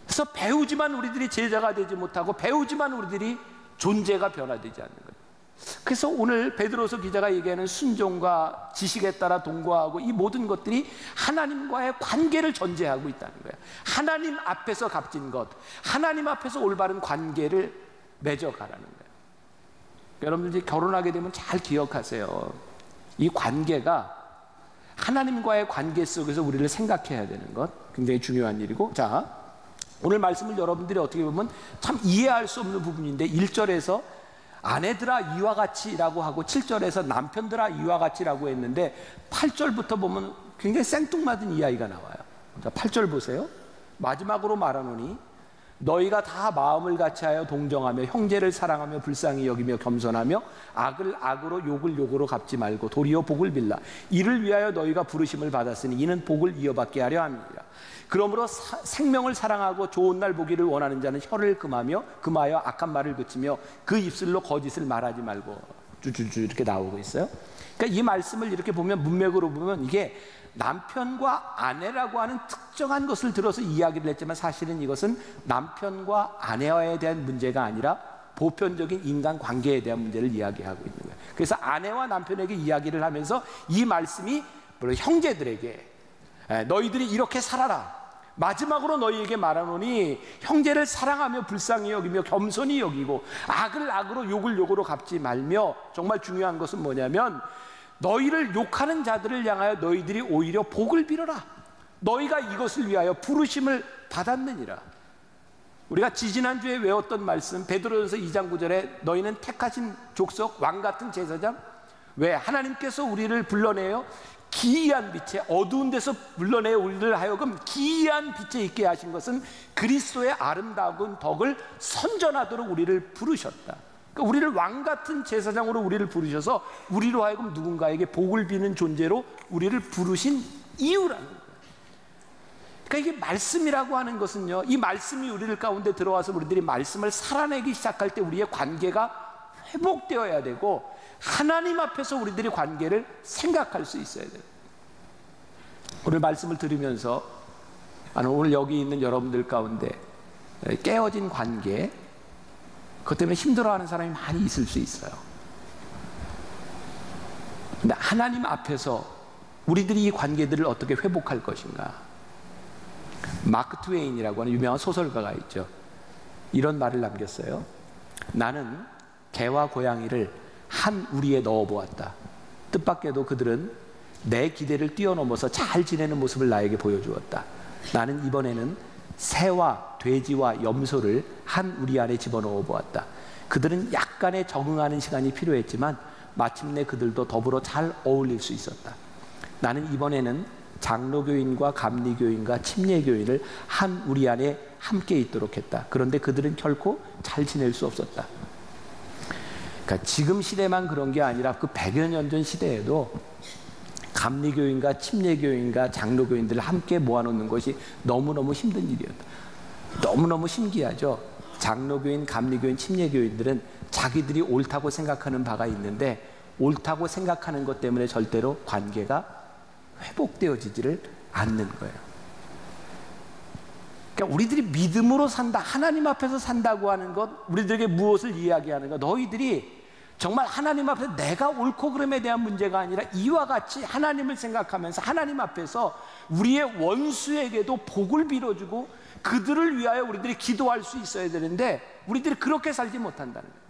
그래서 배우지만 우리들이 제자가 되지 못하고 배우지만 우리들이 존재가 변화되지 않는 거예요. 그래서 오늘 베드로서 기자가 얘기하는 순종과 지식에 따라 동거하고 이 모든 것들이 하나님과의 관계를 전제하고 있다는 거예요. 하나님 앞에서 값진 것, 하나님 앞에서 올바른 관계를 맺어가라는 거예요. 여러분들이 결혼하게 되면 잘 기억하세요. 이 관계가 하나님과의 관계 속에서 우리를 생각해야 되는 것 굉장히 중요한 일이고, 자, 오늘 말씀을 여러분들이 어떻게 보면 참 이해할 수 없는 부분인데 1절에서 아내들아 이와 같이라고 하고 7절에서 남편들아 이와 같이라고 했는데 8절부터 보면 굉장히 생뚱맞은 이야기가 나와요. 자, 8절 보세요. 마지막으로 말하노니 너희가 다 마음을 같이하여 동정하며 형제를 사랑하며 불쌍히 여기며 겸손하며 악을 악으로 욕을 욕으로 갚지 말고 도리어 복을 빌라. 이를 위하여 너희가 부르심을 받았으니 이는 복을 이어받게 하려 함이니라. 그러므로 생명을 사랑하고 좋은 날 보기를 원하는 자는 혀를 금하여 악한 말을 그치며 그 입술로 거짓을 말하지 말고 쭈쭈쭈 이렇게 나오고 있어요. 그러니까 이 말씀을 이렇게 보면 문맥으로 보면 이게 남편과 아내라고 하는 특정한 것을 들어서 이야기를 했지만 사실은 이것은 남편과 아내와에 대한 문제가 아니라 보편적인 인간 관계에 대한 문제를 이야기하고 있는 거예요. 그래서 아내와 남편에게 이야기를 하면서 이 말씀이 물론 형제들에게 너희들이 이렇게 살아라. 마지막으로 너희에게 말하노니 형제를 사랑하며 불쌍히 여기며 겸손히 여기고 악을 악으로 욕을 욕으로 갚지 말며, 정말 중요한 것은 뭐냐면 너희를 욕하는 자들을 향하여 너희들이 오히려 복을 빌어라. 너희가 이것을 위하여 부르심을 받았느니라. 우리가 지지난주에 외웠던 말씀 베드로전서 2장 9절에 너희는 택하신 족속 왕같은 제사장, 왜 하나님께서 우리를 불러내어 기이한 빛에 어두운 데서 불러내어 우리를 하여금 기이한 빛에 있게 하신 것은 그리스도의 아름다운 덕을 선전하도록 우리를 부르셨다. 그러니까 우리를 왕같은 제사장으로 우리를 부르셔서 우리로 하여금 누군가에게 복을 비는 존재로 우리를 부르신 이유라는 거예요. 그러니까 이게 말씀이라고 하는 것은요, 이 말씀이 우리들 가운데 들어와서 우리들이 말씀을 살아내기 시작할 때 우리의 관계가 회복되어야 되고 하나님 앞에서 우리들이 관계를 생각할 수 있어야 돼요. 오늘 말씀을 들으면서 오늘 여기 있는 여러분들 가운데 깨어진 관계, 그것 때문에 힘들어하는 사람이 많이 있을 수 있어요. 근데 하나님 앞에서 우리들이 이 관계들을 어떻게 회복할 것인가? 마크 트웨인이라고 하는 유명한 소설가가 있죠. 이런 말을 남겼어요. 나는 개와 고양이를 한 우리에 넣어보았다. 뜻밖에도 그들은 내 기대를 뛰어넘어서 잘 지내는 모습을 나에게 보여주었다. 나는 이번에는 새와 돼지와 염소를 한 우리 안에 집어넣어 보았다. 그들은 약간의 적응하는 시간이 필요했지만 마침내 그들도 더불어 잘 어울릴 수 있었다. 나는 이번에는 장로교인과 감리교인과 침례교인을 한 우리 안에 함께 있도록 했다. 그런데 그들은 결코 잘 지낼 수 없었다. 그러니까 지금 시대만 그런 게 아니라 그 100여 년 전 시대에도 감리교인과 침례교인과 장로교인들을 함께 모아놓는 것이 너무너무 힘든 일이었다. 너무너무 신기하죠. 장로교인, 감리교인, 침례교인들은 자기들이 옳다고 생각하는 바가 있는데 옳다고 생각하는 것 때문에 절대로 관계가 회복되어지지를 않는 거예요. 그러니까 우리들이 믿음으로 산다, 하나님 앞에서 산다고 하는 것, 우리들에게 무엇을 이야기하는 것, 너희들이 정말 하나님 앞에서 내가 옳고 그름에 대한 문제가 아니라 이와 같이 하나님을 생각하면서 하나님 앞에서 우리의 원수에게도 복을 빌어주고 그들을 위하여 우리들이 기도할 수 있어야 되는데 우리들이 그렇게 살지 못한다는 거예요.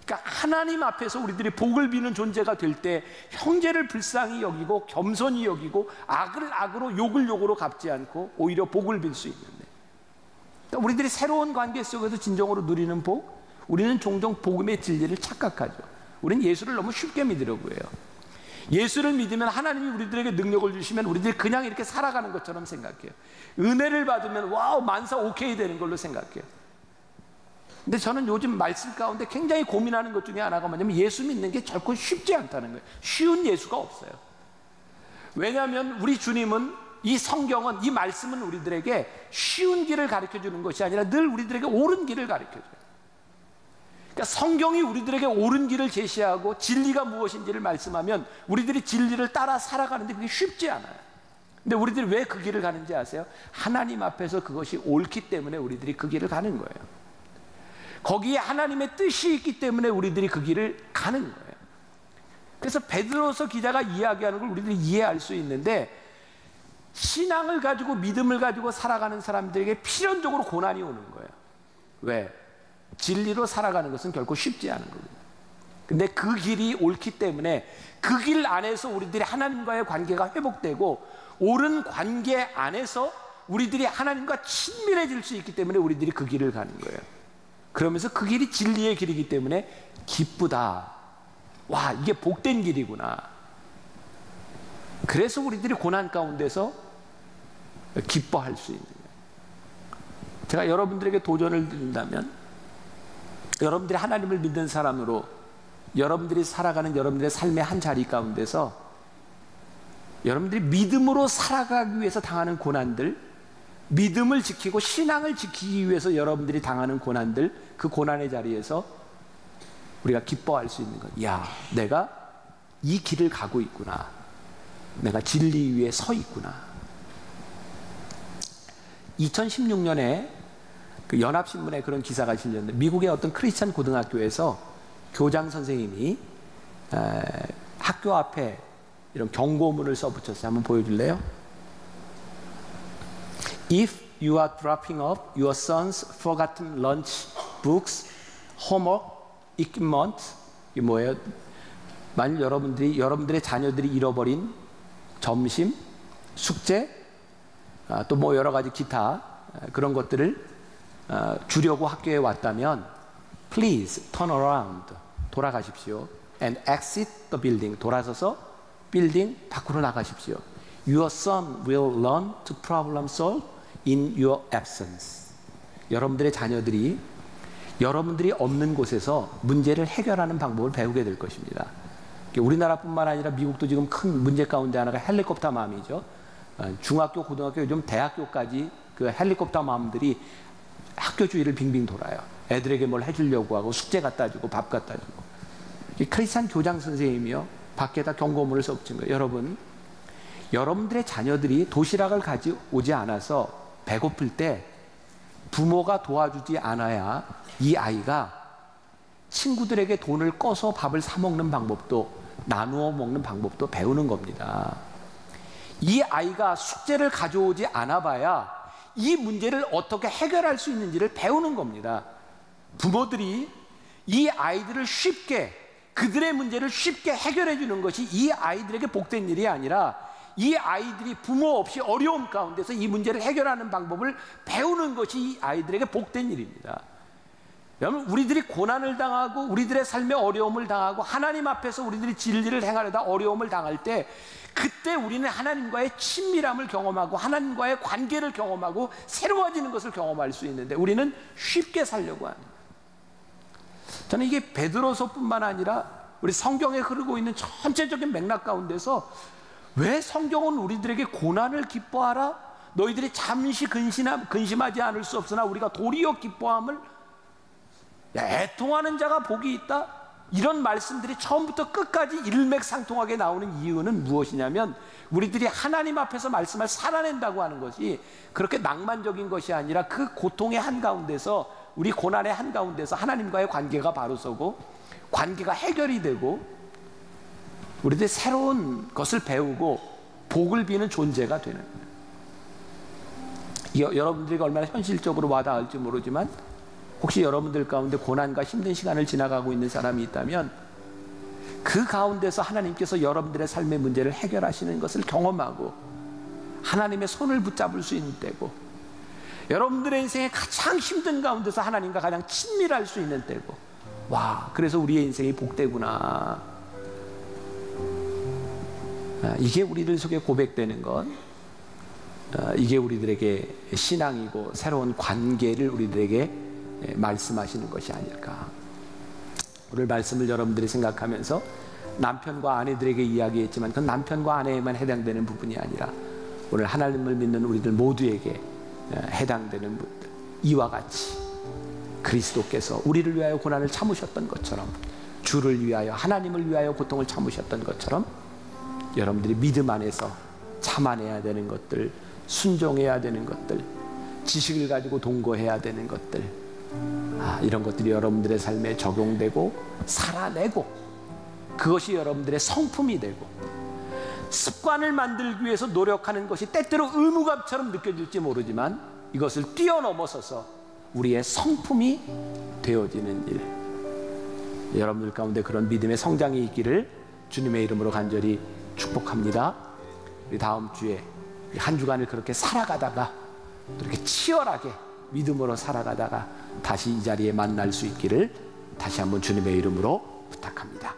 그러니까 하나님 앞에서 우리들이 복을 비는 존재가 될 때 형제를 불쌍히 여기고 겸손히 여기고 악을 악으로 욕을 욕으로 갚지 않고 오히려 복을 빌 수 있는데, 그러니까 우리들이 새로운 관계 속에서 진정으로 누리는 복, 우리는 종종 복음의 진리를 착각하죠. 우리는 예수를 너무 쉽게 믿으려고 해요. 예수를 믿으면 하나님이 우리들에게 능력을 주시면 우리들이 그냥 이렇게 살아가는 것처럼 생각해요. 은혜를 받으면 와우 만사 오케이 되는 걸로 생각해요. 근데 저는 요즘 말씀 가운데 굉장히 고민하는 것 중에 하나가 뭐냐면 예수 믿는 게 결코 쉽지 않다는 거예요. 쉬운 예수가 없어요. 왜냐하면 우리 주님은, 이 성경은, 이 말씀은 우리들에게 쉬운 길을 가르쳐 주는 것이 아니라 늘 우리들에게 옳은 길을 가르쳐 줘요. 그러니까 성경이 우리들에게 옳은 길을 제시하고 진리가 무엇인지를 말씀하면 우리들이 진리를 따라 살아가는데 그게 쉽지 않아요. 근데 우리들이 왜 그 길을 가는지 아세요? 하나님 앞에서 그것이 옳기 때문에 우리들이 그 길을 가는 거예요. 거기에 하나님의 뜻이 있기 때문에 우리들이 그 길을 가는 거예요. 그래서 베드로서 기자가 이야기하는 걸 우리들이 이해할 수 있는데, 신앙을 가지고 믿음을 가지고 살아가는 사람들에게 필연적으로 고난이 오는 거예요. 왜? 진리로 살아가는 것은 결코 쉽지 않은 겁니다. 근데 그 길이 옳기 때문에 그 길 안에서 우리들이 하나님과의 관계가 회복되고 옳은 관계 안에서 우리들이 하나님과 친밀해질 수 있기 때문에 우리들이 그 길을 가는 거예요. 그러면서 그 길이 진리의 길이기 때문에 기쁘다. 와, 이게 복된 길이구나. 그래서 우리들이 고난 가운데서 기뻐할 수 있는 거예요. 제가 여러분들에게 도전을 드린다면, 여러분들이 하나님을 믿는 사람으로 여러분들이 살아가는 여러분들의 삶의 한 자리 가운데서 여러분들이 믿음으로 살아가기 위해서 당하는 고난들, 믿음을 지키고 신앙을 지키기 위해서 여러분들이 당하는 고난들, 그 고난의 자리에서 우리가 기뻐할 수 있는 것. 야, 내가 이 길을 가고 있구나. 내가 진리 위에 서 있구나. 2016년에 그 연합신문에 그런 기사가 실렸는데, 미국의 어떤 크리스찬 고등학교에서 교장 선생님이 학교 앞에 이런 경고문을 써붙였어요. 한번 보여줄래요? If you are dropping off your son's forgotten lunch, books, homework, equipment, 이게 뭐예요? 만일 여러분들의 자녀들이 잃어버린 점심, 숙제, 또 뭐 여러 가지 기타 그런 것들을 주려고 학교에 왔다면, please turn around, 돌아가십시오. And exit the building, 돌아서서 빌딩 밖으로 나가십시오. Your son will learn to problem solve in your absence. 여러분들의 자녀들이 여러분들이 없는 곳에서 문제를 해결하는 방법을 배우게 될 것입니다. 우리나라뿐만 아니라 미국도 지금 큰 문제 가운데 하나가 헬리콥터 맘이죠. 중학교, 고등학교, 요즘 대학교까지 그 헬리콥터 맘들이 학교 주위를 빙빙 돌아요. 애들에게 뭘 해주려고 하고 숙제 갖다 주고 밥 갖다 주고. 이 크리스찬 교장 선생님이요, 밖에다 경고문을 써붙인 거예요. 여러분, 여러분들의 자녀들이 도시락을 가져오지 않아서 배고플 때 부모가 도와주지 않아야 이 아이가 친구들에게 돈을 꺼서 밥을 사 먹는 방법도, 나누어 먹는 방법도 배우는 겁니다. 이 아이가 숙제를 가져오지 않아 봐야 이 문제를 어떻게 해결할 수 있는지를 배우는 겁니다. 부모들이 이 아이들을 쉽게, 그들의 문제를 쉽게 해결해 주는 것이 이 아이들에게 복된 일이 아니라, 이 아이들이 부모 없이 어려움 가운데서 이 문제를 해결하는 방법을 배우는 것이 이 아이들에게 복된 일입니다. 여러분, 우리들이 고난을 당하고 우리들의 삶에 어려움을 당하고 하나님 앞에서 우리들이 진리를 행하려다 어려움을 당할 때, 그때 우리는 하나님과의 친밀함을 경험하고 하나님과의 관계를 경험하고 새로워지는 것을 경험할 수 있는데, 우리는 쉽게 살려고 하는 거예요. 저는 이게 베드로서뿐만 아니라 우리 성경에 흐르고 있는 전체적인 맥락 가운데서, 왜 성경은 우리들에게 고난을 기뻐하라, 너희들이 잠시 근심하지 않을 수 없으나 우리가 도리어 기뻐함을, 애통하는 자가 복이 있다, 이런 말씀들이 처음부터 끝까지 일맥상통하게 나오는 이유는 무엇이냐면 우리들이 하나님 앞에서 말씀을 살아낸다고 하는 것이 그렇게 낭만적인 것이 아니라 그 고통의 한가운데서, 우리 고난의 한가운데서 하나님과의 관계가 바로 서고 관계가 해결이 되고 우리들이 새로운 것을 배우고 복을 비는 존재가 되는 거예요. 여러분들이 얼마나 현실적으로 와닿을지 모르지만 혹시 여러분들 가운데 고난과 힘든 시간을 지나가고 있는 사람이 있다면 그 가운데서 하나님께서 여러분들의 삶의 문제를 해결하시는 것을 경험하고 하나님의 손을 붙잡을 수 있는 때고, 여러분들의 인생의 가장 힘든 가운데서 하나님과 가장 친밀할 수 있는 때고, 와, 그래서 우리의 인생이 복되구나. 이게 우리들 속에 고백되는 것, 이게 우리들에게 신앙이고 새로운 관계를 우리들에게 말씀하시는 것이 아닐까. 오늘 말씀을 여러분들이 생각하면서 남편과 아내들에게 이야기했지만 그건 남편과 아내에만 해당되는 부분이 아니라 오늘 하나님을 믿는 우리들 모두에게 해당되는 분들, 이와 같이 그리스도께서 우리를 위하여 고난을 참으셨던 것처럼, 주를 위하여, 하나님을 위하여 고통을 참으셨던 것처럼 여러분들이 믿음 안에서 참아내야 되는 것들, 순종해야 되는 것들, 지식을 가지고 동거해야 되는 것들, 이런 것들이 여러분들의 삶에 적용되고 살아내고 그것이 여러분들의 성품이 되고, 습관을 만들기 위해서 노력하는 것이 때때로 의무감처럼 느껴질지 모르지만 이것을 뛰어넘어서서 우리의 성품이 되어지는 일, 여러분들 가운데 그런 믿음의 성장이 있기를 주님의 이름으로 간절히 축복합니다. 우리 다음 주에 한 주간을 그렇게 살아가다가 또 이렇게 치열하게 믿음으로 살아가다가 다시 이 자리에 만날 수 있기를 다시 한번 주님의 이름으로 부탁합니다.